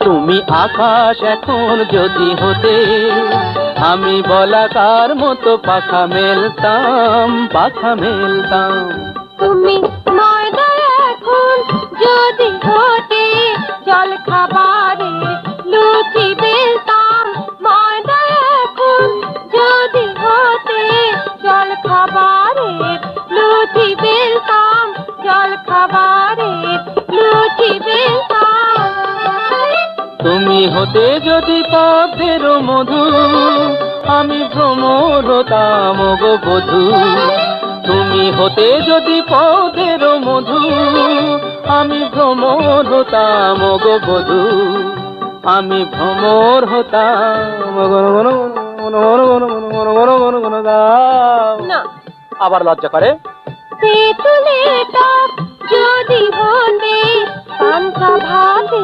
তুমি আকাশ এখন যদি হতে, আমি বলাকার মতো পাখা মেলতাম, পাখা মেলতাম। তুমি ময়দা এখন যদি হতে, জল খাবারে লুচি বেলতাম। ময়দা এখন যদি হতে, জল খাবারে লুচি বেলতাম, জল খাবারে লুচি বেলতাম। তুমি হতে যদি পদ্মের মধু, আমি ভ্রমর হতাম গো বধূ। তুমি হতে যদি পদ্মের মধু, আমি ভ্রমর হতাম গো বধূ। আমি ভ্রমর হতাম। না, আবার লজ্জা করে। তেঁতুলের টক যদি হতে, পান্তা ভাতে